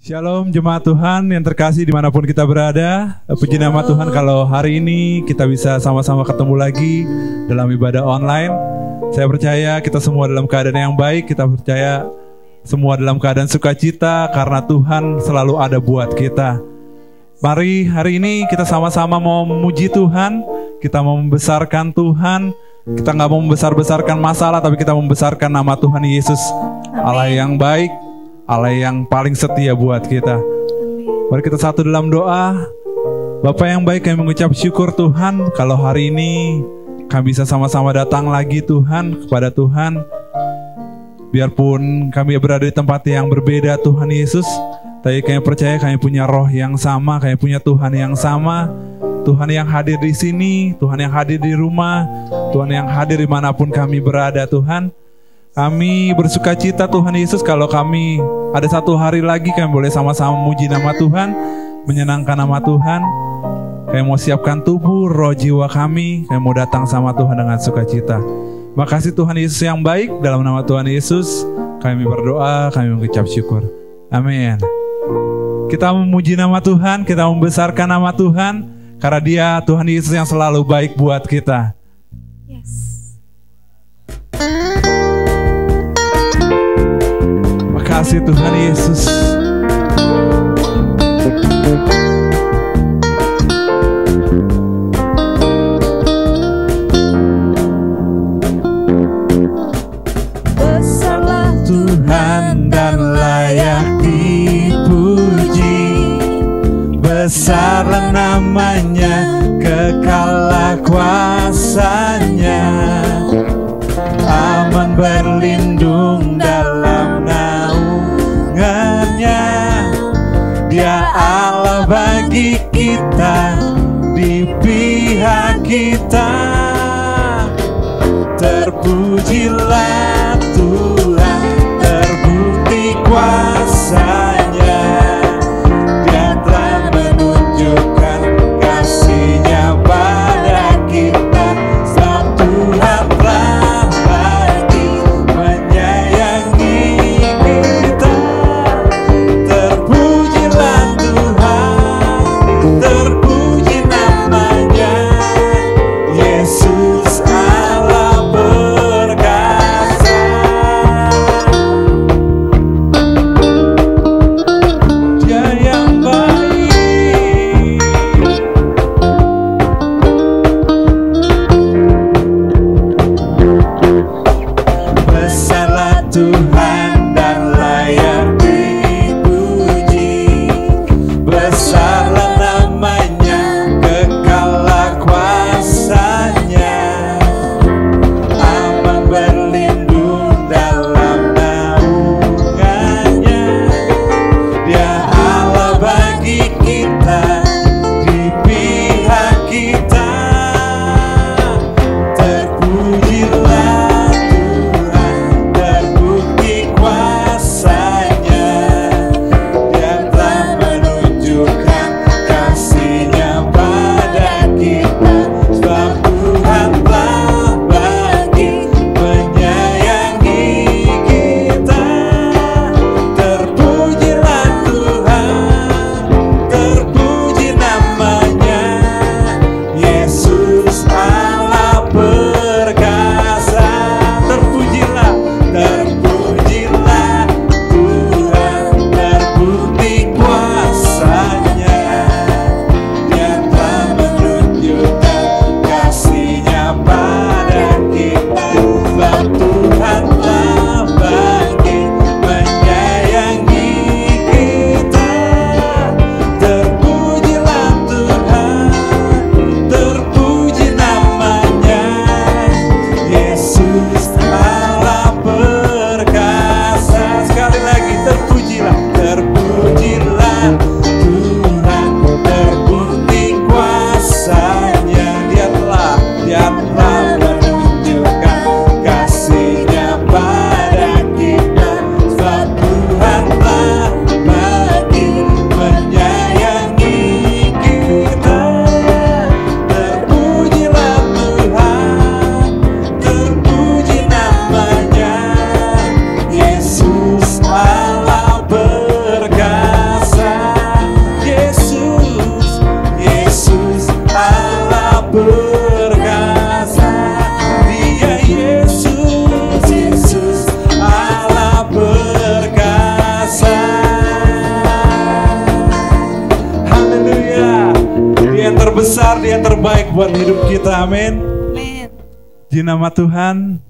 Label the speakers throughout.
Speaker 1: Shalom jemaat Tuhan yang terkasih dimanapun kita berada. Puji nama Tuhan kalau hari ini kita bisa sama-sama ketemu lagi dalam ibadah online. Saya percaya kita semua dalam keadaan yang baik. Kita percaya semua dalam keadaan sukacita karena Tuhan selalu ada buat kita. Mari hari ini kita sama-sama mau memuji Tuhan. Kita mau membesarkan Tuhan. Kita gak mau membesar-besarkan masalah, tapi kita membesarkan nama Tuhan Yesus. Allah yang baik, Allah yang paling setia buat kita. Mari kita satu dalam doa. Bapa yang baik, kami mengucap syukur Tuhan kalau hari ini kami bisa sama-sama datang lagi Tuhan kepada Tuhan. Biarpun kami berada di tempat yang berbeda Tuhan Yesus, tapi kami percaya kami punya roh yang sama, kami punya Tuhan yang sama. Tuhan yang hadir di sini, Tuhan yang hadir di rumah, Tuhan yang hadir dimanapun kami berada Tuhan. Kami bersuka cita Tuhan Yesus kalau kami ada satu hari lagi kami boleh sama-sama memuji nama Tuhan, menyenangkan nama Tuhan. Kami mau siapkan tubuh, roh, jiwa kami mau datang sama Tuhan dengan sukacita. Makasih Tuhan Yesus yang baik, dalam nama Tuhan Yesus kami berdoa, kami mengucap syukur. Amin. Kita memuji nama Tuhan, kita membesarkan nama Tuhan, karena Dia Tuhan Yesus yang selalu baik buat kita. Kasih Tuhan Yesus. Besarlah Tuhan dan layak dipuji. Besarlah namanya, kekallah kuasanya. Aman berlindung dalam naungannya. Dia Allah bagi kita, di pihak kita. Terpujilah Tuhan, terbukti kuasanya. Dia telah menunjukkan kasih-Nya pada kita. Satu hal telah lagi menyayangi kita. Terpujilah Tuhan, terpuji namanya. Yesus Allah perkasa. Dia yang baik. Besarlah Tuhan dan layak dipuji. Besarlah namanya, kekallah kuasanya. Aman berlindung dalam naungannya. Dia Allah bagi kita, di pihak kita. Terpujilah Tuhan, terbukti kuasanya. buat hidup kita, amin. Di nama Tuhan,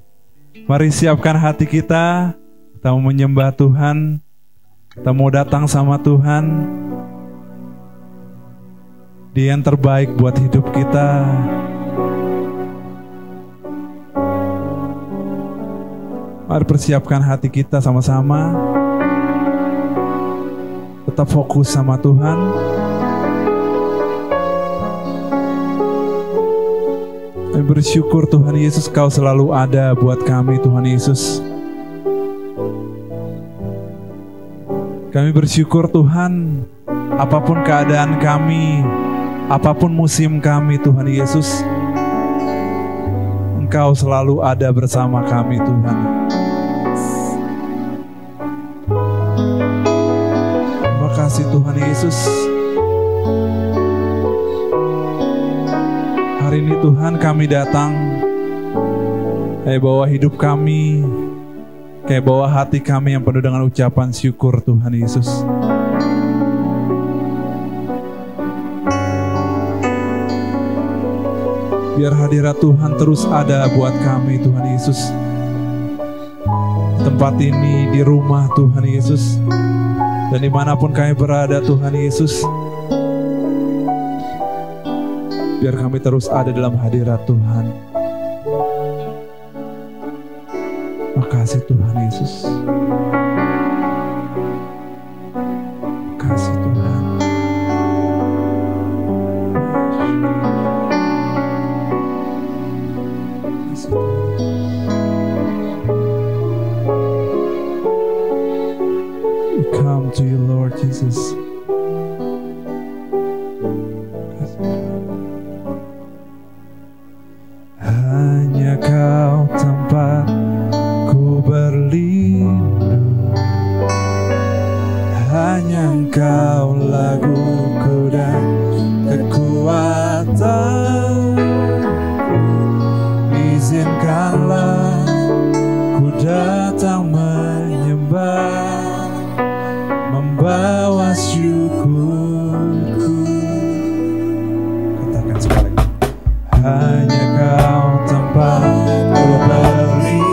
Speaker 1: mari siapkan hati kita. Kita mau menyembah Tuhan, kita mau datang sama Tuhan. Dia yang terbaik buat hidup kita. Mari persiapkan hati kita sama-sama. Tetap fokus sama Tuhan. Kami bersyukur Tuhan Yesus, Kau selalu ada buat kami Tuhan Yesus. Kami bersyukur Tuhan, apapun keadaan kami, apapun musim kami Tuhan Yesus, Engkau selalu ada bersama kami Tuhan. Terima kasih Tuhan Yesus. Hari ini Tuhan kami datang, kayak bawa hidup kami, kayak bawa hati kami yang penuh dengan ucapan syukur Tuhan Yesus. Biar hadirat Tuhan terus ada buat kami Tuhan Yesus. Tempat ini, di rumah Tuhan Yesus, dan dimanapun kami berada Tuhan Yesus, biar kami terus ada dalam hadirat Tuhan. Makasih Tuhan Yesus. Makasih Tuhan. Makasih Tuhan. We come to you Lord Jesus. Hanya Kau tempat berlindung, hanya Engkau laguku dan kekuatan. Izinkanlah ku datang menyembah, membawa syukurku. Katakan sekali lagi. Hanya Kau tempat ku berlindung,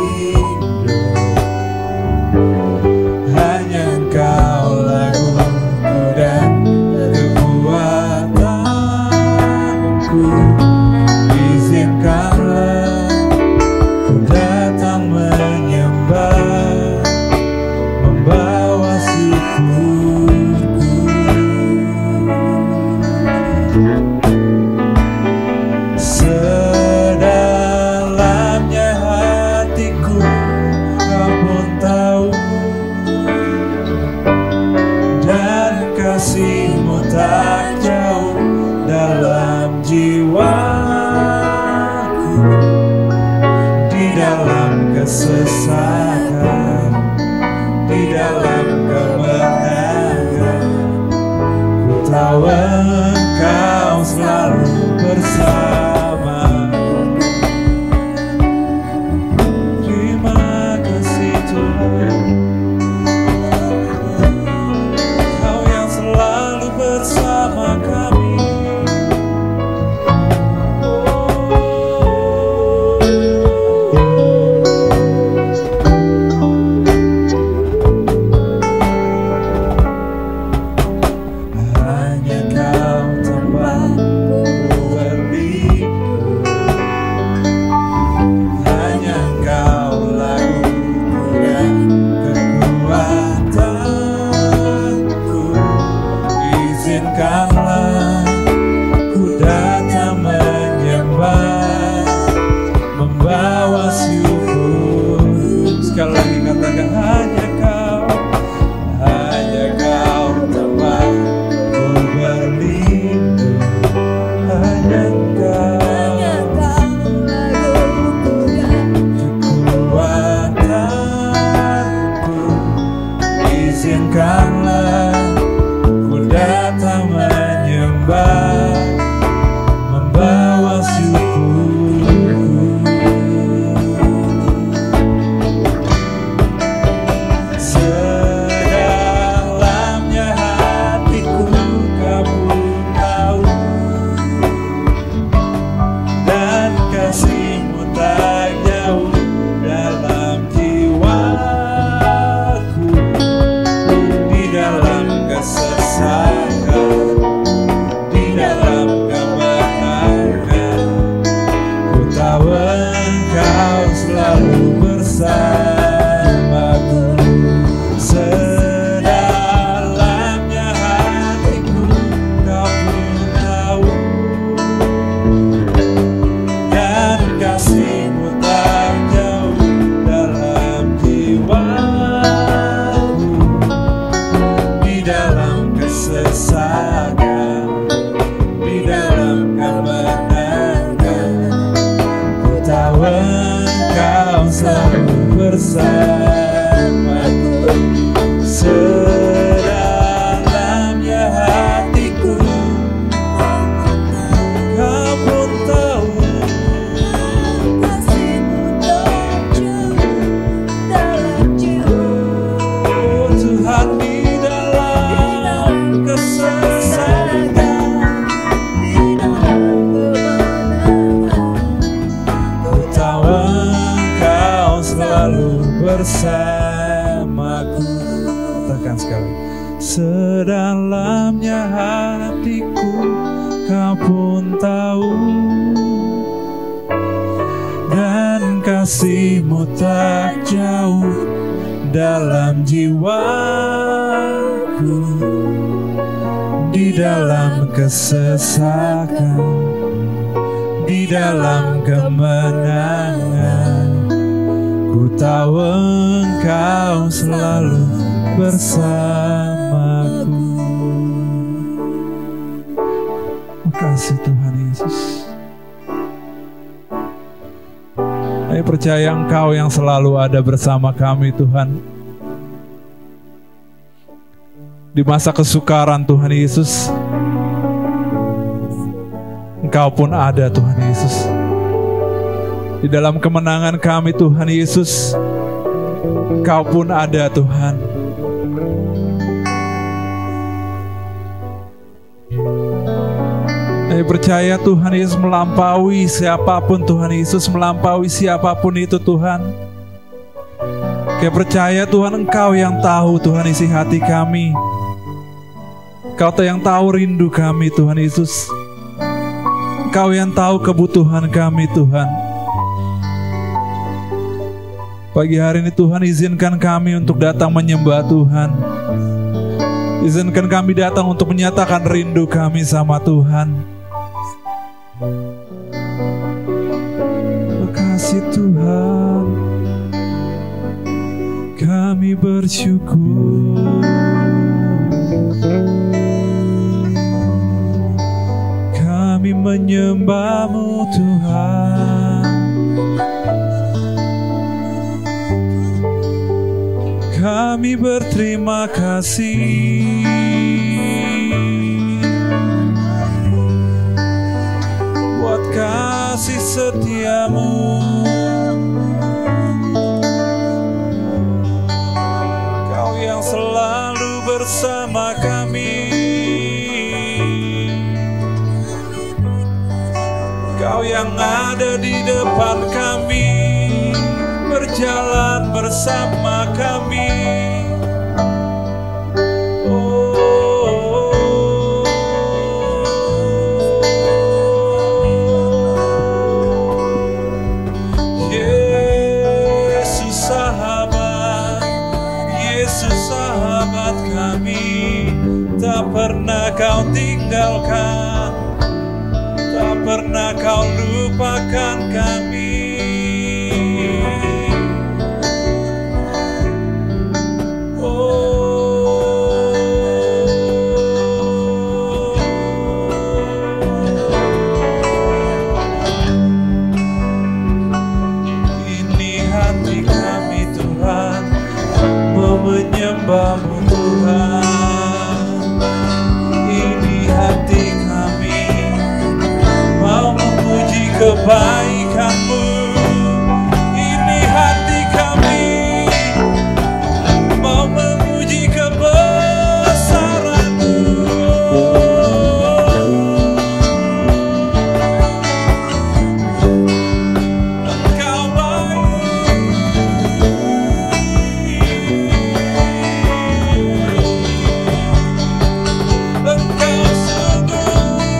Speaker 1: kesesatan, di dalam kemenangan, ku tahu Engkau selalu bersama. Terima kasih Tuhan, Kau yang selalu bersama kami. bersamaku. Katakan sekali. Sedalamnya hatiku Kau pun tahu, dan kasih-Mu tak jauh dalam jiwaku. Di dalam kesesakan, di dalam kemenangan, ku tahu Engkau selalu bersamaku. Makasih Tuhan Yesus. Saya percaya Engkau yang selalu ada bersama kami Tuhan. Di masa kesukaran Tuhan Yesus, Engkau pun ada Tuhan Yesus. Di dalam kemenangan kami Tuhan Yesus, Engkau pun ada Tuhan. Saya percaya Tuhan Yesus melampaui siapapun Tuhan Yesus, melampaui siapapun itu Tuhan. Saya percaya Tuhan Engkau yang tahu Tuhan isi hati kami. Engkau yang tahu rindu kami Tuhan Yesus. Engkau yang tahu kebutuhan kami Tuhan. Pagi hari ini Tuhan izinkan kami untuk datang menyembah Tuhan. Izinkan kami datang untuk menyatakan rindu kami sama Tuhan. Makasih Tuhan, kami bersyukur. Kami menyembah-Mu Tuhan. Kami berterima kasih buat kasih setia-Mu. Kau yang selalu bersama kami. Kau yang ada di depan kami, berjalan bersama kami. Yesus sahabat kami, tak pernah Kau tinggalkan, tak pernah Kau lupakan kami. Ini hati kami Tuhan, mau menyembah-Mu Tuhan. Ini hati kami, mau memuji kebaikan-Mu. Ini hati kami, mau memuji kebesaran-Mu. Engkau baik, Engkau sungguh baik.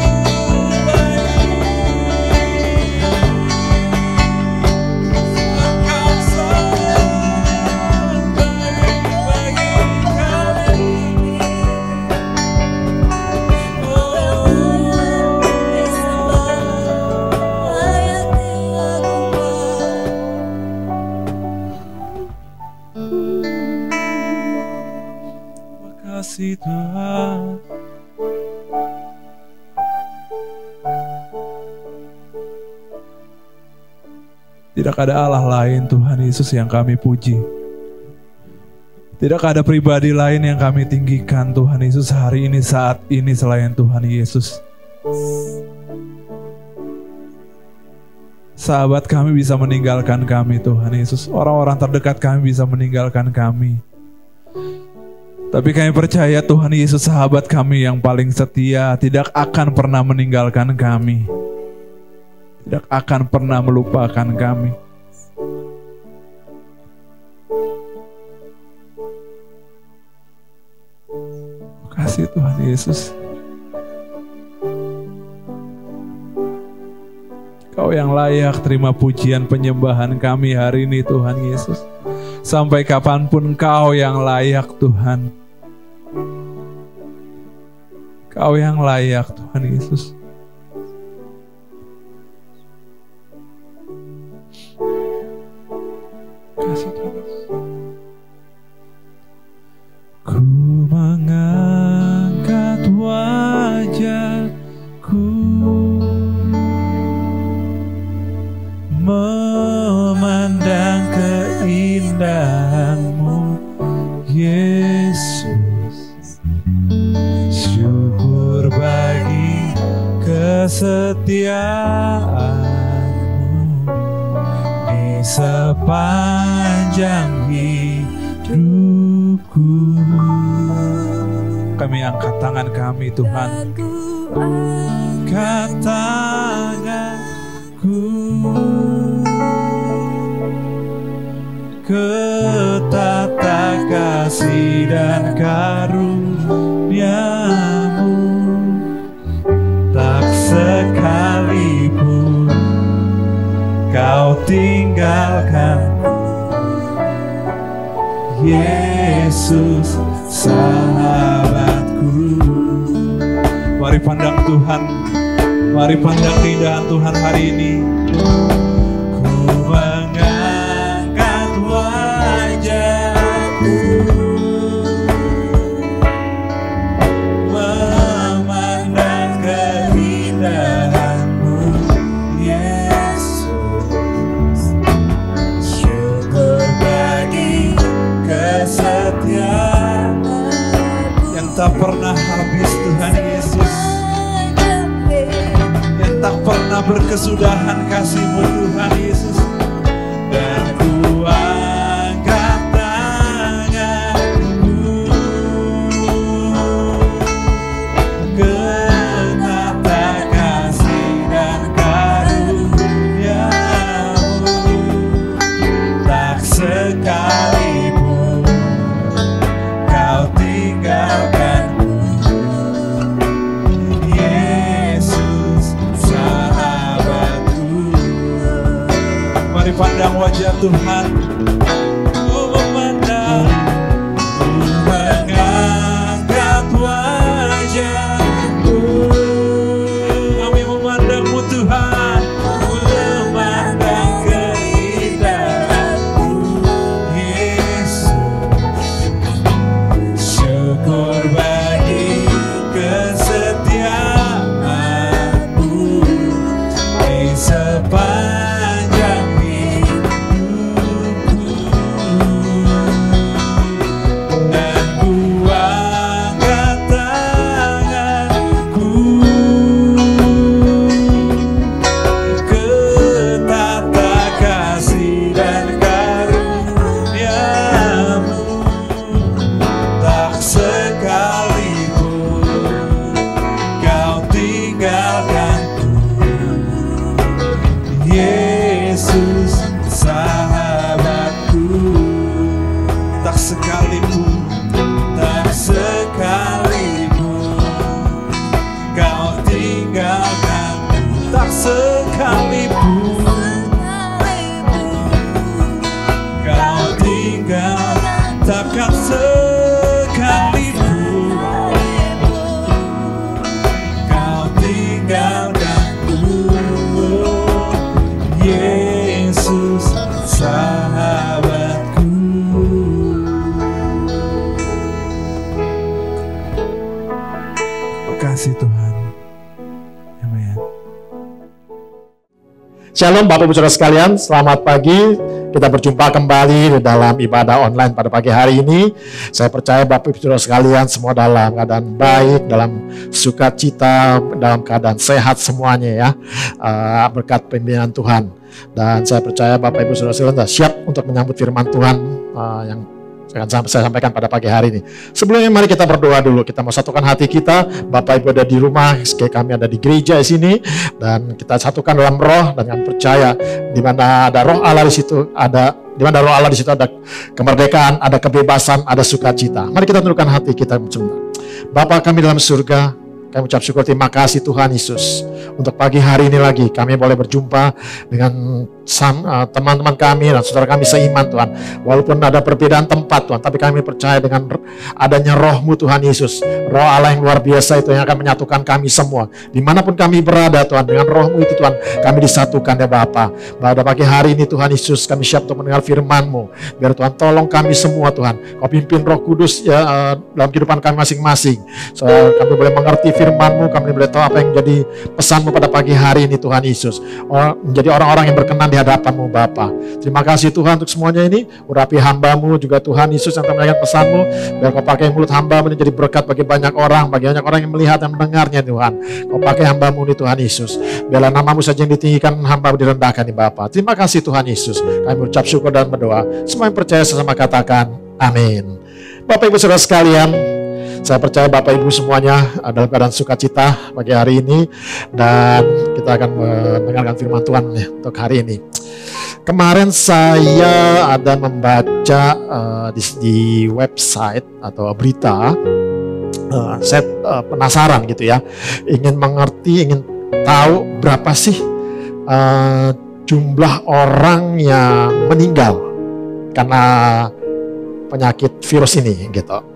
Speaker 1: Engkau sangat baik bagi kami. Makasih Tuhan. Tidak ada Allah lain Tuhan Yesus yang kami puji. Tidak ada pribadi lain yang kami tinggikan Tuhan Yesus hari ini, saat ini, selain Tuhan Yesus. Sahabat kami bisa meninggalkan kami Tuhan Yesus. Orang-orang terdekat kami bisa meninggalkan kami. Tapi kami percaya Tuhan Yesus, sahabat kami yang paling setia, tidak akan pernah meninggalkan kami. Tidak akan pernah melupakan kami. Kasih Tuhan Yesus. Kau yang layak terima pujian penyembahan kami hari ini Tuhan Yesus. Sampai kapanpun Kau yang layak Tuhan. Kau yang layak Tuhan Yesus. Kasih Tuhan Yesus. Ku mengangkat wajahku, memandang keindahan-Mu Yesus. Syukur bagi kesetiaan-Mu di sepanjang hidupku. Kami angkat tangan kami Tuhan. Angkat tanganku ke tata kasih dan karunia-Mu, tak sekalipun Kau tinggalkanku. Yesus sahabatku. Mari pandang Tuhan, mari pandang keindahan Tuhan hari ini. Ku mengangkat wajahku, memandang keindahan-Mu Yesus. Syukur bagi kesetiaan yang tak pernah habis Tuhan Yesus, yang tak pernah berkesudahan kasih-Mu Tuhan Yesus. Dan ku angkat tanganku ke tata kasih dan karunia-Mu, tak sekalipun Kau tinggalkanku. Yesus sahabatku. Mari pandang wajah Tuhan. Ku memandang, ku mengangkat wajahku. Kami memandang-Mu Tuhan. Ku memandang keindahan-Mu Yesus. Syukur bagi kesetiaan-Mu di sepanjang hidupku. Dan ku angkat tanganku ke tata kasih dan karunia-Mu, tak sekalipun Kau tinggalkanku. Yesus sahabatku. Tak sekalipun, tak sekalipun Kau tinggalkanku. Tak sekalipun Kau tinggalkan, takkan sekalipun Kau tinggalkanku. Yesus sahabatku. Kasih Tuhan. Amin.
Speaker 2: Shalom Bapak Ibu Saudara sekalian, selamat pagi. Kita berjumpa kembali di dalam ibadah online pada pagi hari ini. Saya percaya Bapak Ibu Saudara sekalian semua dalam keadaan baik, dalam sukacita, dalam keadaan sehat semuanya ya, berkat pimpinan Tuhan. Dan saya percaya Bapak Ibu Saudara sekalian siap untuk menyambut firman Tuhan yang akan saya sampaikan pada pagi hari ini. Sebelumnya mari kita berdoa dulu. Kita mau satukan hati kita. Bapak Ibu ada di rumah, kami ada di gereja di sini, dan kita satukan dalam roh dan kami percaya di mana ada roh Allah di situ ada, di mana roh Allah di situ ada kemerdekaan, ada kebebasan, ada sukacita. Mari kita tundukkan hati kita sebentar. Bapa kami dalam surga, kami ucap syukur, terima kasih Tuhan Yesus. Untuk pagi hari ini lagi kami boleh berjumpa dengan teman-teman kami dan saudara kami seiman Tuhan. Walaupun ada perbedaan tempat Tuhan, tapi kami percaya dengan adanya roh-Mu Tuhan Yesus, roh Allah yang luar biasa itu yang akan menyatukan kami semua. Dimanapun kami berada Tuhan, dengan roh-Mu itu Tuhan, kami disatukan ya Bapa. Pada pagi hari ini Tuhan Yesus, kami siap untuk mendengar firman-Mu. Biar Tuhan tolong kami semua Tuhan. Kau pimpin Roh Kudus ya dalam kehidupan kami masing-masing. Kami boleh mengerti firman-Mu, kami boleh tahu apa yang menjadi pesan-Mu pada pagi hari ini Tuhan Yesus. Menjadi orang-orang yang berkenan di hadapan-Mu Bapa. Terima kasih Tuhan untuk semuanya ini. Urapi hamba-Mu juga Tuhan Yesus yang menyampaikan pesan-Mu. Biar Kau pakai mulut hamba menjadi berkat bagi banyak orang yang melihat dan mendengarnya Tuhan. Kau pakai hamba-Mu ini Tuhan Yesus. Biarlah nama-Mu saja yang ditinggikan, hamba direndahkan di Bapa. Terima kasih Tuhan Yesus. Kami ucap syukur dan berdoa. Semua yang percaya sesama katakan amin. Bapak Ibu Saudara sekalian, saya percaya Bapak Ibu semuanya dalam keadaan sukacita pagi hari ini, dan kita akan mendengarkan firman Tuhan untuk hari ini. Kemarin saya ada membaca di website atau berita, saya penasaran gitu ya, ingin mengerti, ingin tahu berapa sih jumlah orang yang meninggal karena penyakit virus ini gitu.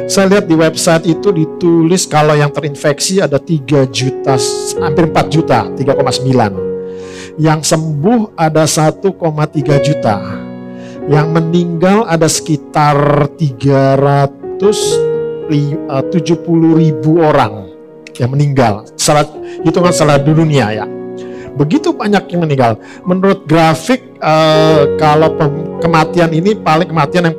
Speaker 2: Saya lihat di website itu ditulis kalau yang terinfeksi ada 3 juta, hampir 4 juta, 3,9. Yang sembuh ada 1,3 juta. Yang meninggal ada sekitar 370.000 orang yang meninggal. Hitungan seluruh dunia ya. Begitu banyak yang meninggal. Menurut grafik kalau kematian ini kematian yang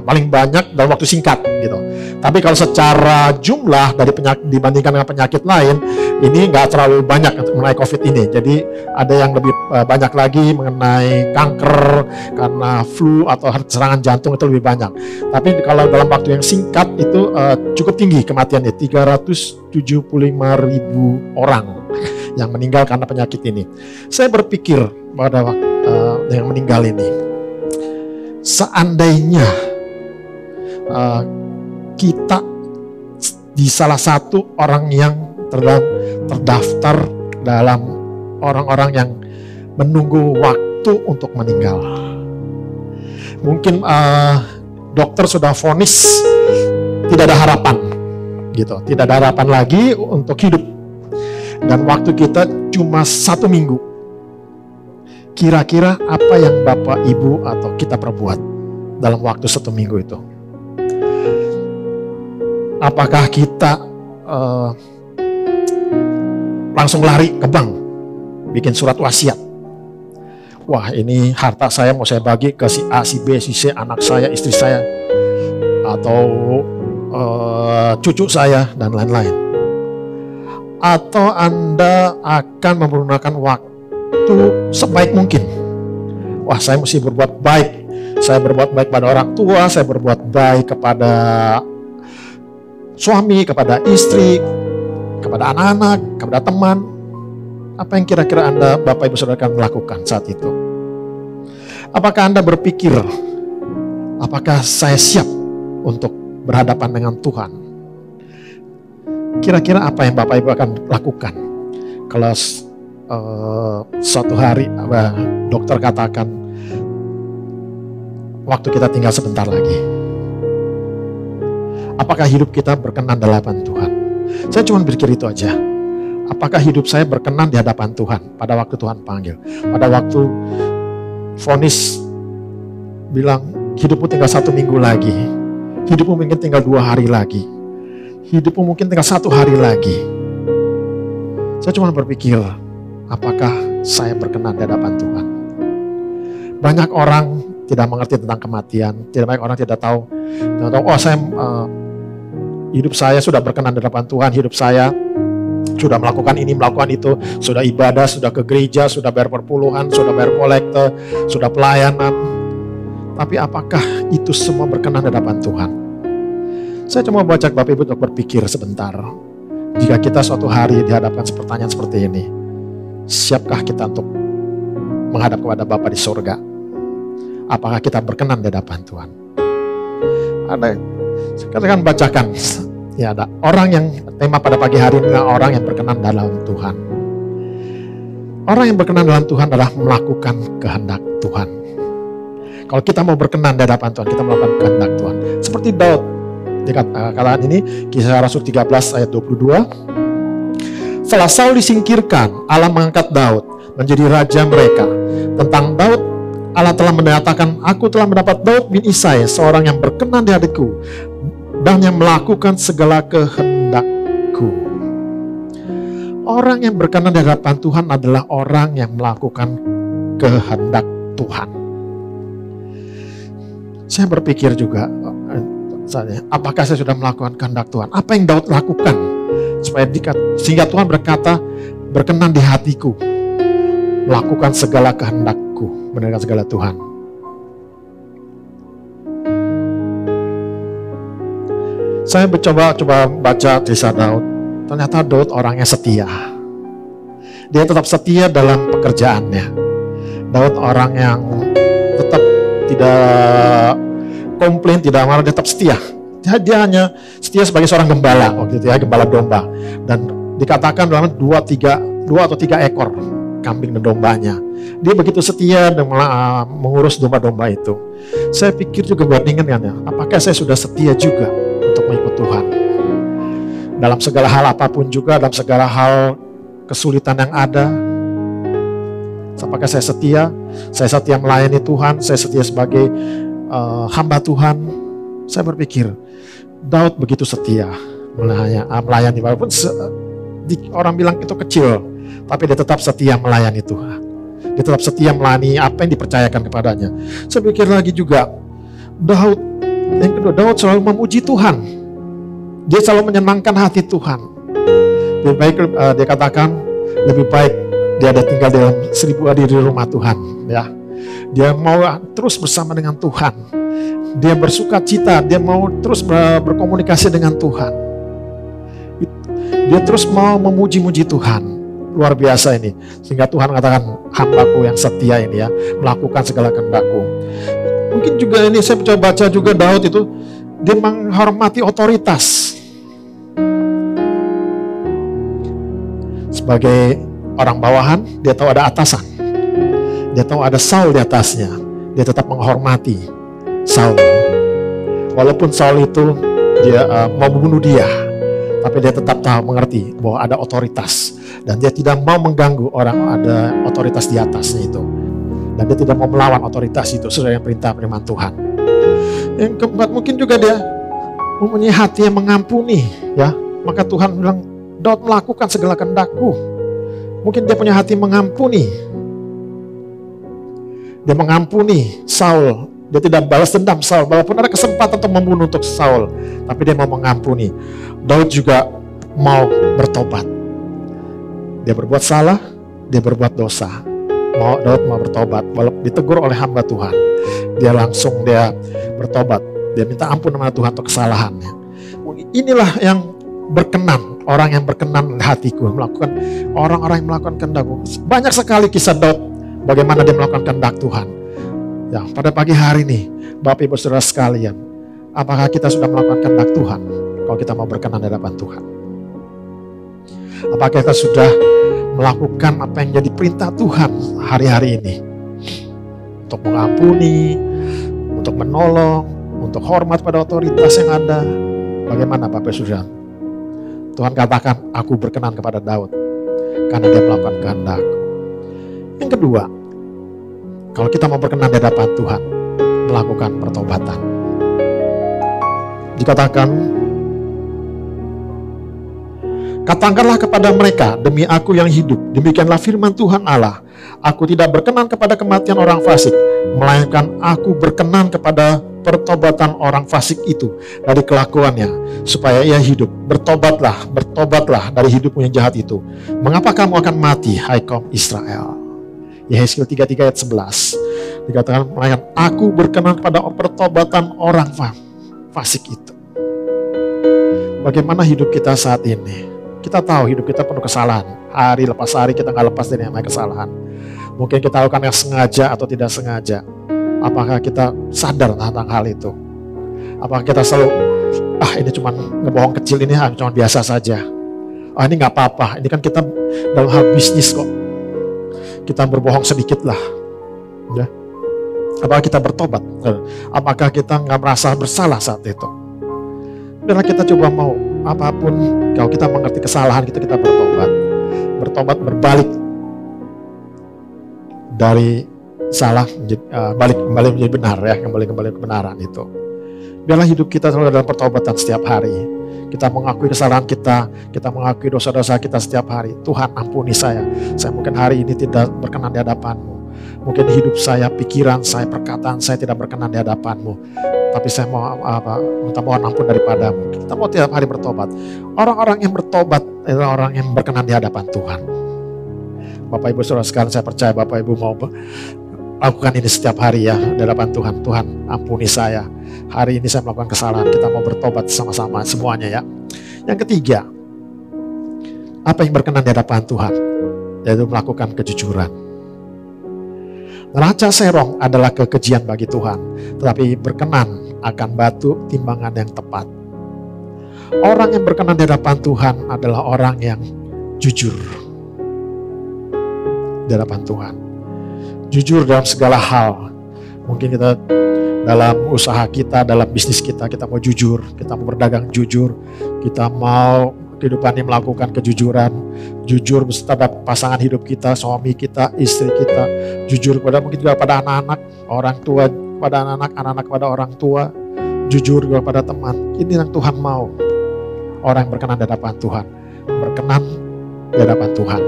Speaker 2: paling banyak dalam waktu singkat gitu. Tapi kalau secara jumlah dari dibandingkan dengan penyakit lain, ini nggak terlalu banyak mengenai COVID ini. Jadi ada yang lebih banyak lagi mengenai kanker karena flu atau serangan jantung, itu lebih banyak. Tapi kalau dalam waktu yang singkat itu cukup tinggi kematiannya, 375.000 orang yang meninggal karena penyakit ini. Saya berpikir pada waktu yang meninggal ini, seandainya kita di salah satu orang yang terdaftar dalam orang-orang yang menunggu waktu untuk meninggal, mungkin dokter sudah vonis tidak ada harapan gitu, tidak ada harapan lagi untuk hidup, dan waktu kita cuma 1 minggu. Kira-kira apa yang Bapak, Ibu, atau kita perbuat dalam waktu 1 minggu itu? Apakah kita langsung lari ke bank, bikin surat wasiat? Wah, ini harta saya mau saya bagi ke si A, si B, si C, anak saya, istri saya, atau cucu saya, dan lain-lain. Atau Anda akan menggunakan waktu sebaik mungkin. Wah, saya mesti berbuat baik. Saya berbuat baik pada orang tua, saya berbuat baik kepada suami, kepada istri, kepada anak-anak, kepada teman. Apa yang kira-kira Anda, Bapak Ibu Saudara, akan melakukan saat itu? Apakah Anda berpikir, apakah saya siap untuk berhadapan dengan Tuhan? Kira-kira apa yang Bapak Ibu akan lakukan kalau suatu hari dokter katakan waktu kita tinggal sebentar lagi? Apakah hidup kita berkenan di hadapan Tuhan? Saya cuma berpikir itu aja. Apakah hidup saya berkenan di hadapan Tuhan pada waktu Tuhan panggil? Pada waktu vonis bilang hidupmu tinggal 1 minggu lagi, hidupmu mungkin tinggal 2 hari lagi, hidupmu mungkin tinggal 1 hari lagi. Saya cuma berpikir, apakah saya berkenan di hadapan Tuhan? Banyak orang tidak mengerti tentang kematian, banyak orang tidak tahu, oh saya hidup saya sudah berkenan di hadapan Tuhan, hidup saya sudah melakukan ini, melakukan itu, sudah ibadah, sudah ke gereja, sudah bayar perpuluhan, sudah bayar kolekte, sudah pelayanan. Tapi apakah itu semua berkenan di hadapan Tuhan? Saya cuma baca Bapak Ibu untuk berpikir sebentar. Jika kita suatu hari dihadapkan pertanyaan seperti ini, siapkah kita untuk menghadap kepada Bapa di surga? Apakah kita berkenan di hadapan Tuhan? Ada, katakan bacakan Ya, ada orang yang tema pada pagi hari ini adalah orang yang berkenan dalam Tuhan. Orang yang berkenan dalam Tuhan adalah melakukan kehendak Tuhan. Kalau kita mau berkenan di hadapan Tuhan, kita melakukan kehendak Tuhan. Seperti Daud. Dikatakan ini Kisah Rasul 13 ayat 22. Setelah Saul disingkirkan, Allah mengangkat Daud menjadi raja mereka. Tentang Daud, Allah telah menyatakan, aku telah mendapat Daud bin Isai, seorang yang berkenan di hatiku dan yang melakukan segala kehendakku. Orang yang berkenan di hadapan Tuhan adalah orang yang melakukan kehendak Tuhan. Saya berpikir juga, apakah saya sudah melakukan kehendak Tuhan? Apa yang Daud lakukan sehingga Tuhan berkata, berkenan di hatiku, melakukan segala kehendakku, mendengarkan segala Tuhan. Saya coba baca kisah Daud. Ternyata Daud orangnya setia. Dia tetap setia dalam pekerjaannya. Daud orang yang tetap tidak komplain, tidak marah, dia tetap setia. Dia hanya setia sebagai seorang gembala waktu itu ya, gembala domba. Dan dikatakan dalam 2 atau 3 ekor kambing dan dombanya. Dia begitu setia dan mengurus domba-domba itu. Saya pikir juga bandingkan ya, apakah saya sudah setia juga untuk mengikut Tuhan? Dalam segala hal apapun juga, dalam segala hal kesulitan yang ada, apakah saya setia? Saya setia melayani Tuhan, saya setia sebagai hamba Tuhan. Saya berpikir, Daud begitu setia melayani walaupun orang bilang itu kecil, tapi dia tetap setia melayani Tuhan. Dia tetap setia melayani apa yang dipercayakan kepadanya. Saya pikir lagi juga, yang kedua, Daud selalu memuji Tuhan. Dia selalu menyenangkan hati Tuhan. Lebih baik dia katakan, lebih baik dia ada tinggal dalam 1000 hari di rumah Tuhan. Ya, dia mau terus bersama dengan Tuhan. Dia bersuka cita, dia mau terus berkomunikasi dengan Tuhan. Dia terus mau memuji-muji Tuhan. Luar biasa ini. Sehingga Tuhan katakan, hambaku yang setia ini ya, melakukan segala kehendakku. Mungkin juga ini saya coba baca juga Daud itu, dia menghormati otoritas. Sebagai orang bawahan, dia tahu ada atasan. Dia tahu ada Saul di atasnya. Dia tetap menghormati Saul. Walaupun Saul itu dia mau membunuh dia, tapi dia tetap tahu mengerti bahwa ada otoritas. Dan dia tidak mau mengganggu orang ada otoritas di atasnya itu. Dan dia tidak mau melawan otoritas itu sesuai dengan perintah firman Tuhan. Yang keempat, mungkin juga dia mempunyai hati yang mengampuni, ya. Maka Tuhan bilang, Daud melakukan segala kehendakku. Mungkin dia punya hati mengampuni. Dia mengampuni Saul. Dia tidak balas dendam Saul, walaupun ada kesempatan untuk membunuh untuk Saul, tapi dia mau mengampuni. Daud juga mau bertobat. Dia berbuat salah, dia berbuat dosa. Daud mau bertobat, walaupun ditegur oleh hamba Tuhan. Dia langsung bertobat. Dia minta ampun sama Tuhan untuk kesalahannya. Inilah yang berkenan, orang yang berkenan di hatiku, melakukan orang-orang yang melakukan kehendakku. Banyak sekali kisah Daud bagaimana dia melakukan kehendak Tuhan. Ya, pada pagi hari ini, Bapak Ibu Saudara sekalian, apakah kita sudah melakukan kehendak Tuhan? Kalau kita mau berkenan di hadapan Tuhan, apakah kita sudah melakukan apa yang jadi perintah Tuhan hari-hari ini? Untuk mengampuni, untuk menolong, untuk hormat pada otoritas yang ada. Bagaimana Bapak Saudara? Tuhan katakan, aku berkenan kepada Daud karena dia melakukan kehendak-Ku. Yang kedua, kalau kita mau berkenan di hadapan Tuhan, melakukan pertobatan. Dikatakan, katakanlah kepada mereka, demi aku yang hidup, demikianlah firman Tuhan Allah, aku tidak berkenan kepada kematian orang fasik, melainkan aku berkenan kepada pertobatan orang fasik itu dari kelakuannya, supaya ia hidup. Bertobatlah dari hidupmu yang jahat itu. Mengapa kamu akan mati, hai kaum Israel? Yehezkiel 33 ayat 11. Dikatakan, melainkan aku berkenan pada pertobatan orang fasik itu. Bagaimana hidup kita saat ini? Kita tahu hidup kita penuh kesalahan. Hari lepas hari kita nggak lepas dari namanya kesalahan. Mungkin kita lakukan yang sengaja atau tidak sengaja. Apakah kita sadar tentang hal itu? Apakah kita selalu ini cuma ngebohong kecil, ini cuma biasa saja. Ini nggak apa-apa, ini kan kita dalam hal bisnis kok. Kita berbohong sedikit lah. Ya. Apakah kita bertobat? Apakah kita nggak merasa bersalah saat itu? Biarlah kita coba mau apapun, kalau kita mengerti kesalahan kita bertobat. Bertobat, berbalik dari salah kembali menjadi benar ya, kembali kebenaran itu. Biarlah hidup kita selalu dalam pertobatan setiap hari. Kita mengakui kesalahan kita mengakui dosa-dosa kita setiap hari. Tuhan, ampuni saya mungkin hari ini tidak berkenan di hadapan-Mu. Mungkin hidup saya, pikiran saya, perkataan saya tidak berkenan di hadapan-Mu. Tapi saya mau minta mohon ampun daripada-Mu. Kita mau tiap hari bertobat. Orang-orang yang bertobat adalah orang yang berkenan di hadapan Tuhan. Bapak Ibu Saudara sekalian, saya percaya Bapak Ibu mau lakukan ini setiap hari ya di hadapan Tuhan. Tuhan, ampuni saya. Hari ini saya melakukan kesalahan. Kita mau bertobat sama-sama semuanya ya. Yang ketiga, apa yang berkenan di hadapan Tuhan? Yaitu melakukan kejujuran. Neraca serong adalah kekejian bagi Tuhan, tetapi berkenan akan batu timbangan yang tepat. Orang yang berkenan di hadapan Tuhan adalah orang yang jujur di hadapan Tuhan. Jujur dalam segala hal. Mungkin kita dalam usaha kita, dalam bisnis kita mau jujur, kita mau berdagang jujur, kita mau kehidupan ini melakukan kejujuran, jujur terhadap pasangan hidup kita, suami kita, istri kita, jujur kepada mungkin juga pada anak-anak, orang tua kepada anak-anak, anak-anak kepada orang tua, jujur kepada teman. Ini yang Tuhan mau. Orang yang berkenan di hadapan Tuhan, berkenan di hadapan Tuhan.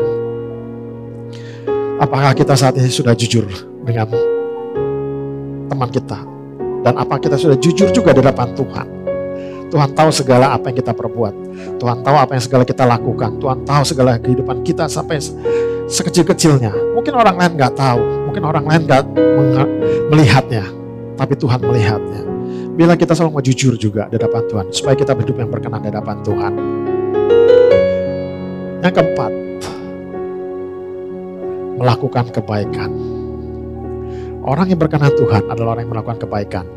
Speaker 2: Apakah kita saat ini sudah jujur dengan teman kita? Dan apa kita sudah jujur juga di hadapan Tuhan? Tuhan tahu segala apa yang kita perbuat. Tuhan tahu apa yang segala kita lakukan. Tuhan tahu segala kehidupan kita sampai sekecil-kecilnya. Mungkin orang lain nggak tahu. Mungkin orang lain nggak melihatnya. Tapi Tuhan melihatnya. Bila kita selalu mau jujur juga di hadapan Tuhan. Supaya kita hidup yang berkenan di hadapan Tuhan. Yang keempat, melakukan kebaikan. Orang yang berkenan Tuhan adalah orang yang melakukan kebaikan.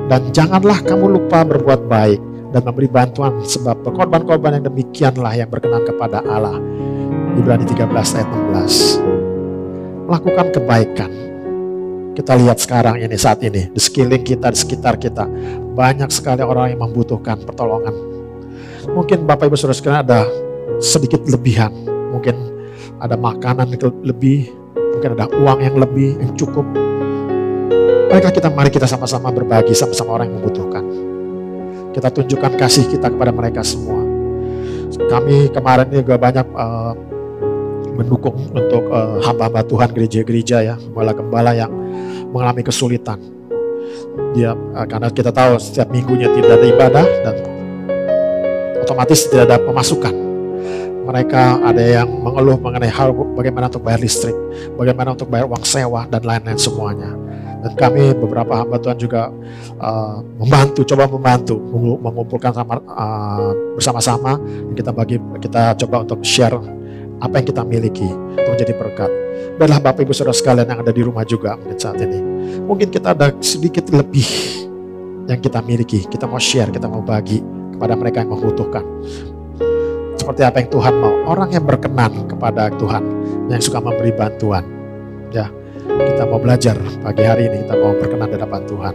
Speaker 2: Dan janganlah kamu lupa berbuat baik dan memberi bantuan, sebab berkorban-korban yang demikianlah yang berkenan kepada Allah. Ibrani 13 ayat 16. Melakukan kebaikan. Kita lihat sekarang ini, saat ini, di sekeliling kita, di sekitar kita, banyak sekali orang yang membutuhkan pertolongan. Mungkin Bapak Ibu Saudara sekalian ada sedikit lebihan, mungkin ada makanan lebih, mungkin ada uang yang lebih, yang cukup. Mari kita sama-sama berbagi sama-sama orang yang membutuhkan. Kita tunjukkan kasih kita kepada mereka semua. Kami kemarin juga banyak mendukung untuk hamba-hamba Tuhan, gereja-gereja ya, gembala-gembala yang mengalami kesulitan. Karena kita tahu setiap minggunya tidak ada ibadah dan otomatis tidak ada pemasukan. Mereka ada yang mengeluh mengenai hal bagaimana untuk bayar listrik, bagaimana untuk bayar uang sewa dan lain-lain semuanya. Dan kami beberapa hamba Tuhan juga coba membantu mengumpulkan bersama-sama. Kita coba untuk share apa yang kita miliki untuk menjadi berkat. Biarlah Bapak Ibu Saudara sekalian yang ada di rumah juga mungkin saat ini, mungkin kita ada sedikit lebih yang kita miliki, kita mau share, kita mau bagi kepada mereka yang membutuhkan. Seperti apa yang Tuhan mau, orang yang berkenan kepada Tuhan, yang suka memberi bantuan. Ya, kita mau belajar pagi hari ini, kita mau berkenan di hadapan Tuhan.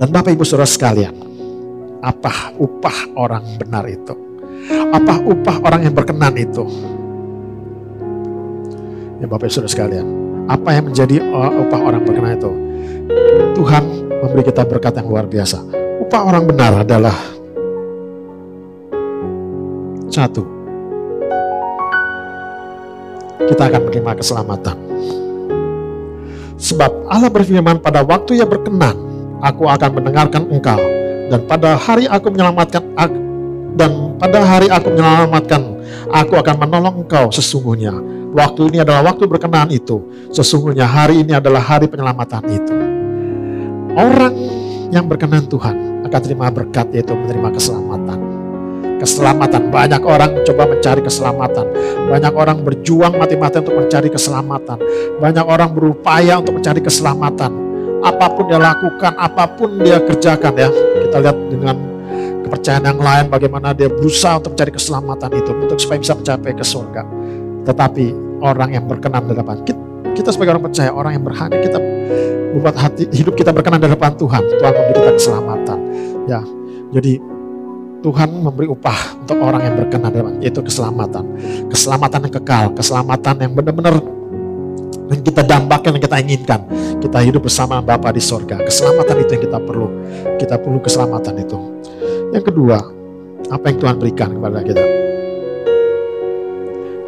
Speaker 2: Dan Bapak Ibu Saudara sekalian, apa upah orang benar itu? Apa upah orang yang berkenan itu? Ya Bapak Ibu Saudara sekalian, apa yang menjadi upah orang berkenan itu? Tuhan memberi kita berkat yang luar biasa. Upah orang benar adalah satu, kita akan menerima keselamatan. Sebab Allah berfirman, pada waktu Ia berkenan, aku akan mendengarkan engkau, dan pada hari aku menyelamatkan, aku akan menolong engkau sesungguhnya. Waktu ini adalah waktu berkenan itu. Sesungguhnya hari ini adalah hari penyelamatan itu. Orang yang berkenan Tuhan akan terima berkat, yaitu menerima keselamatan. Keselamatan, banyak orang mencoba mencari keselamatan. Banyak orang berjuang mati-matian untuk mencari keselamatan. Banyak orang berupaya untuk mencari keselamatan. apapun dia lakukan, apapun dia kerjakan ya. Kita lihat dengan kepercayaan yang lain bagaimana dia berusaha untuk mencari keselamatan itu untuk supaya bisa mencapai ke surga. Tetapi orang yang berkenan di hadapan kita sebagai orang percaya, orang yang berhati, kita membuat hidup kita berkenan di hadapan Tuhan. Tuhan memberi kita keselamatan. Ya, jadi Tuhan memberi upah untuk orang yang berkenan di hadapan, yaitu keselamatan. Keselamatan yang kekal, keselamatan yang benar-benar yang kita dambakan, yang kita inginkan. Kita hidup bersama Bapa di sorga. Keselamatan itu yang kita perlu. Kita perlu keselamatan itu. Yang kedua, apa yang Tuhan berikan kepada kita?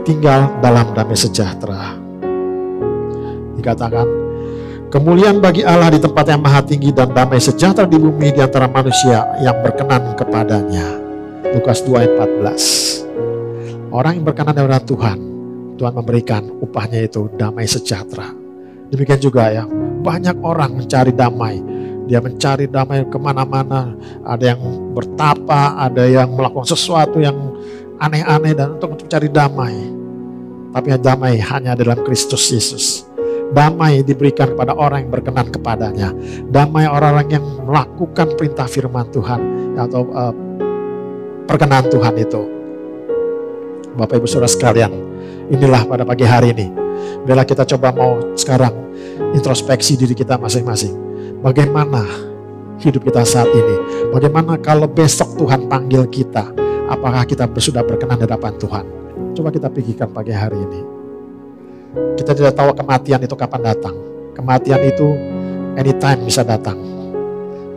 Speaker 2: Tinggal dalam damai sejahtera. Dikatakan, kemuliaan bagi Allah di tempat yang maha tinggi dan damai sejahtera di bumi di antara manusia yang berkenan kepadanya. Lukas 2 ayat 14. Orang yang berkenan kepada Tuhan, Tuhan memberikan upahnya itu damai sejahtera. Demikian juga ya, banyak orang mencari damai. Dia mencari damai kemana-mana. Ada yang bertapa, ada yang melakukan sesuatu yang aneh-aneh dan untuk mencari damai. Tapi damai hanya dalam Kristus Yesus. Damai diberikan kepada orang yang berkenan kepadanya. Damai orang-orang yang melakukan perintah firman Tuhan atau perkenan Tuhan itu. Bapak Ibu Saudara sekalian, inilah pada pagi hari ini. Bila kita coba mau sekarang introspeksi diri kita masing-masing. Bagaimana hidup kita saat ini? Bagaimana kalau besok Tuhan panggil kita? Apakah kita sudah berkenan di hadapan Tuhan? Coba kita pikirkan pagi hari ini. Kita tidak tahu kematian itu kapan datang. Kematian itu anytime bisa datang.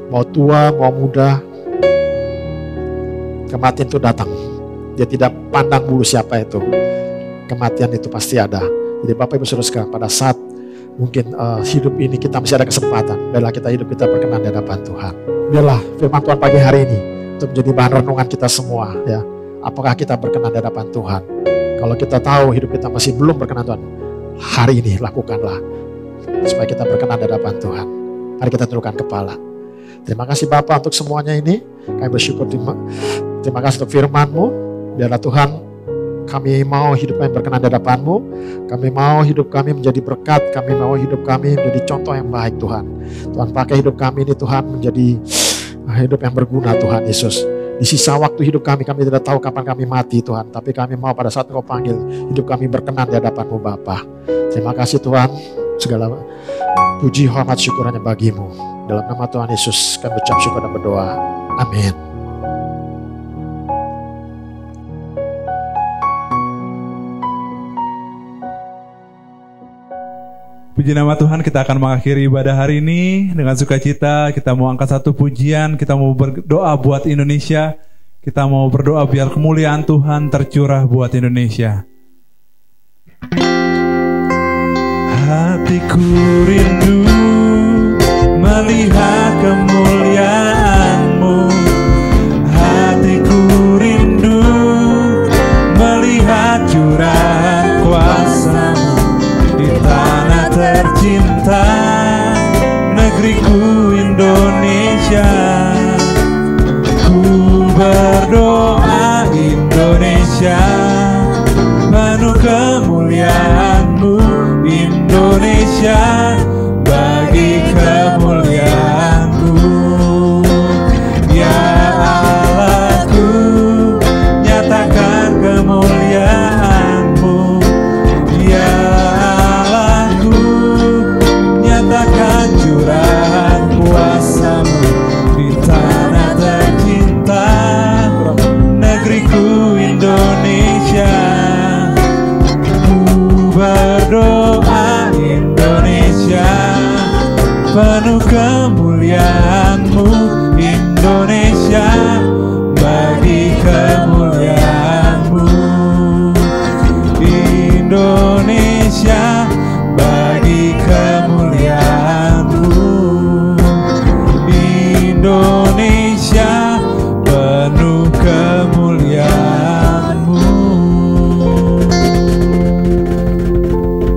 Speaker 2: Mau tua, mau muda, kematian itu datang. Dia tidak pandang bulu siapa itu. Kematian itu pasti ada. Jadi Bapak Ibu Saudara sekalian, pada saat mungkin hidup ini kita masih ada kesempatan. Biarlah kita hidup kita berkenan di hadapan Tuhan. Biarlah firman Tuhan pagi hari ini untuk menjadi bahan renungan kita semua. Ya, apakah kita berkenan di hadapan Tuhan? Kalau kita tahu hidup kita masih belum berkenan Tuhan, hari ini lakukanlah supaya kita berkenan di hadapan Tuhan. Mari kita tundukkan kepala. Terima kasih Bapak untuk semuanya ini. Kami bersyukur, terima kasih untuk firman-Mu. Biarlah Tuhan, kami mau hidup kami berkenan di hadapan-Mu. Kami mau hidup kami menjadi berkat. Kami mau hidup kami menjadi contoh yang baik Tuhan. Tuhan pakai hidup kami ini Tuhan menjadi hidup yang berguna Tuhan Yesus. Di sisa waktu hidup kami tidak tahu kapan kami mati Tuhan. Tapi kami mau pada saat Engkau panggil, hidup kami berkenan di hadapan-Mu Bapa. Terima kasih Tuhan. Segala puji, hormat, syukur hanya bagi-Mu. Dalam nama Tuhan Yesus kami ucap syukur dan berdoa. Amin.
Speaker 1: Puji nama Tuhan, kita akan mengakhiri ibadah hari ini dengan sukacita. Kita mau angkat satu pujian, kita mau berdoa buat Indonesia. Kita mau berdoa biar kemuliaan Tuhan tercurah buat Indonesia. Hatiku rindu melihat kemuliaan-Mu. Hatiku rindu melihat curahan kuasa-Mu di tanah tercinta, negeriku Indonesia. Ku berdoa Indonesia, penuh kemuliaan-Mu. Indonesia, bagi kemuliaan-Mu. Ya Allahku, nyatakan kemuliaan-Mu. Ya Allahku, nyatakan curahan kuasa-Mu di tanah tercinta, negeriku Indonesia. Ku berdoa Indonesia, penuh kemuliaan-Mu. Indonesia, bagi kemuliaan-Mu. Indonesia, bagi kemuliaan-Mu. Indonesia, penuh kemuliaan-Mu.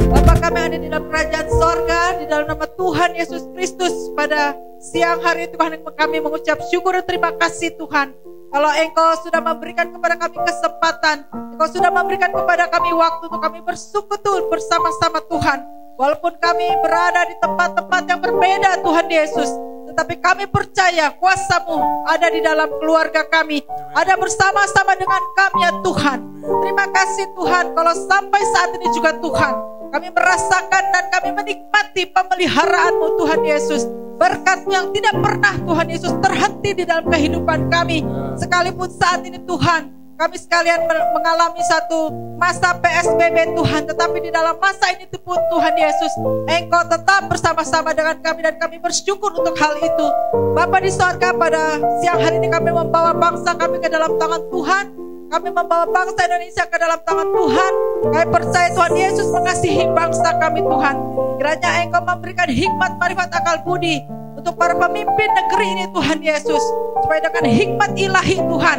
Speaker 3: Bapa kami ada di dalam kerajaan sorga, di dalam nama Tuhan Yesus Kristus, pada siang hari Tuhan kami mengucap syukur dan terima kasih Tuhan. Kalau Engkau sudah memberikan kepada kami kesempatan, Engkau sudah memberikan kepada kami waktu untuk kami bersekutu bersama-sama Tuhan. Walaupun kami berada di tempat-tempat yang berbeda Tuhan Yesus, tetapi kami percaya kuasa-Mu ada di dalam keluarga kami, ada bersama-sama dengan kami ya Tuhan. Terima kasih Tuhan, kalau sampai saat ini juga Tuhan, kami merasakan dan kami menikmati pemeliharaan-Mu Tuhan Yesus. Berkat-Mu yang tidak pernah Tuhan Yesus terhenti di dalam kehidupan kami. Sekalipun saat ini Tuhan, kami sekalian mengalami satu masa PSBB Tuhan, tetapi di dalam masa ini pun Tuhan Yesus, Engkau tetap bersama-sama dengan kami dan kami bersyukur untuk hal itu. Bapa di sorga, pada siang hari ini kami membawa bangsa kami ke dalam tangan Tuhan. Kami membawa bangsa Indonesia ke dalam tangan Tuhan. Kami percaya Tuhan Yesus mengasihi bangsa kami Tuhan. Kiranya Engkau memberikan hikmat, marifat, akal budi untuk para pemimpin negeri ini Tuhan Yesus, supaya dengan hikmat ilahi Tuhan,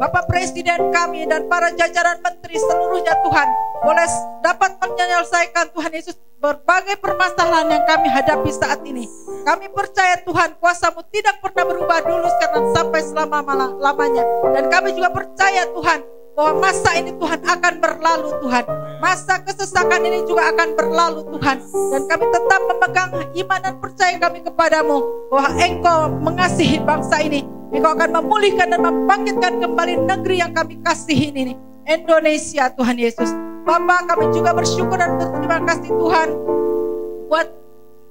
Speaker 3: Bapak Presiden kami dan para jajaran menteri seluruhnya Tuhan boleh dapat menyelesaikan Tuhan Yesus berbagai permasalahan yang kami hadapi saat ini. Kami percaya Tuhan, kuasa-Mu tidak pernah berubah dulu sekarang sampai selama-lamanya. Dan kami juga percaya Tuhan, bahwa masa ini Tuhan akan berlalu Tuhan. Masa kesesakan ini juga akan berlalu Tuhan. Dan kami tetap memegang iman dan percaya kami kepadamu, bahwa Engkau mengasihi bangsa ini. Engkau akan memulihkan dan membangkitkan kembali negeri yang kami kasihi ini, Indonesia Tuhan Yesus. Bapa, kami juga bersyukur dan berterima kasih Tuhan buat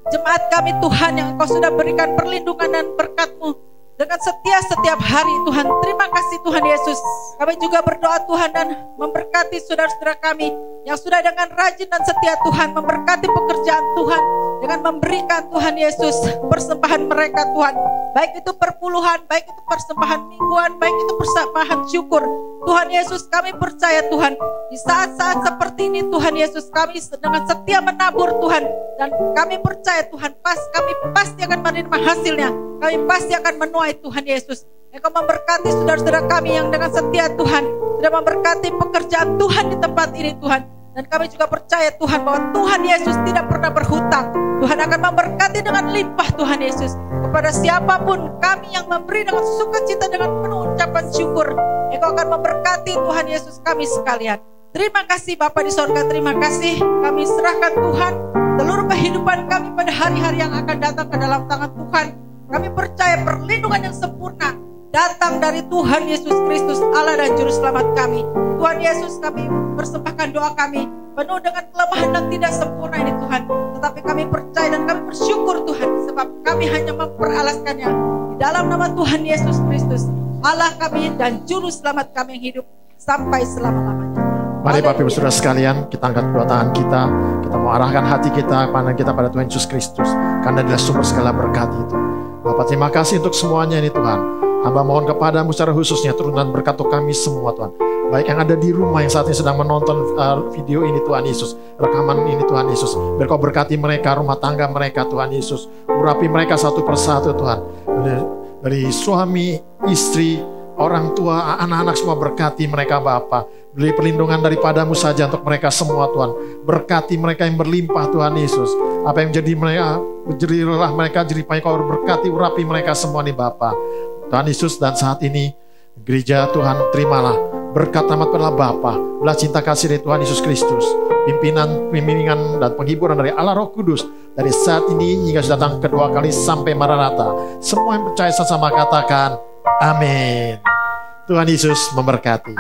Speaker 3: jemaat kami Tuhan, yang Engkau sudah berikan perlindungan dan berkat-Mu dengan setia setiap hari Tuhan. Terima kasih Tuhan Yesus. Kami juga berdoa Tuhan dan memberkati saudara-saudara kami yang sudah dengan rajin dan setia Tuhan memberkati pekerjaan Tuhan dengan memberikan Tuhan Yesus persembahan mereka Tuhan, baik itu perpuluhan, baik itu persembahan mingguan, baik itu persembahan syukur. Tuhan Yesus, kami percaya Tuhan, di saat-saat seperti ini Tuhan Yesus, kami dengan setia menabur Tuhan, dan kami percaya Tuhan, kami pasti akan menerima hasilnya, kami pasti akan menuai Tuhan Yesus. Engkau memberkati saudara-saudara kami yang dengan setia Tuhan sudah memberkati pekerjaan Tuhan di tempat ini Tuhan. Dan kami juga percaya Tuhan bahwa Tuhan Yesus tidak pernah berhutang. Tuhan akan memberkati dengan limpah Tuhan Yesus. Kepada siapapun kami yang memberi dengan sukacita dengan penuh ucapan syukur, Engkau akan memberkati Tuhan Yesus kami sekalian. Terima kasih Bapa di sorga, terima kasih. Kami serahkan Tuhan seluruh kehidupan kami pada hari-hari yang akan datang ke dalam tangan Tuhan. Kami percaya perlindungan yang sempurna datang dari Tuhan Yesus Kristus, Allah dan Juru Selamat kami. Tuhan Yesus, kami persembahkan doa kami penuh dengan kelemahan dan tidak sempurna ini Tuhan. Tetapi kami percaya dan kami bersyukur Tuhan, sebab kami hanya memperalaskannya di dalam nama Tuhan Yesus Kristus, Allah kami dan Juru Selamat kami yang hidup sampai selama-lamanya.
Speaker 2: Mari Bapak Ibu Saudara sekalian, kita angkat kedua tangan kita mau arahkan hati kita, pandang kita pada Tuhan Yesus Kristus, karena Dia sumber segala berkat itu. Bapak, terima kasih untuk semuanya ini Tuhan. Hamba mohon kepadamu secara khususnya turunan berkat untuk kami semua Tuhan. Baik yang ada di rumah yang saat ini sedang menonton video ini Tuhan Yesus, rekaman ini Tuhan Yesus, biar Kau berkati mereka, rumah tangga mereka Tuhan Yesus. Urapi mereka satu persatu Tuhan. Dari suami, istri, orang tua, anak-anak semua berkati mereka Bapa. Beri perlindungan daripadamu saja untuk mereka semua Tuhan. Berkati mereka yang berlimpah Tuhan Yesus. Apa yang menjadi mereka, jerilah mereka, jeripaya Kau berkati, urapi mereka semua nih Bapa. Tuhan Yesus, dan saat ini gereja Tuhan terimalah berkat rahmat pada Bapa, belas cinta kasih dari Tuhan Yesus Kristus, pimpinan, bimbingan dan penghiburan dari Allah Roh Kudus dari saat ini hingga sudah datang kedua kali sampai Maranatha. Semua yang percaya sama katakan amin. Tuhan Yesus memberkati.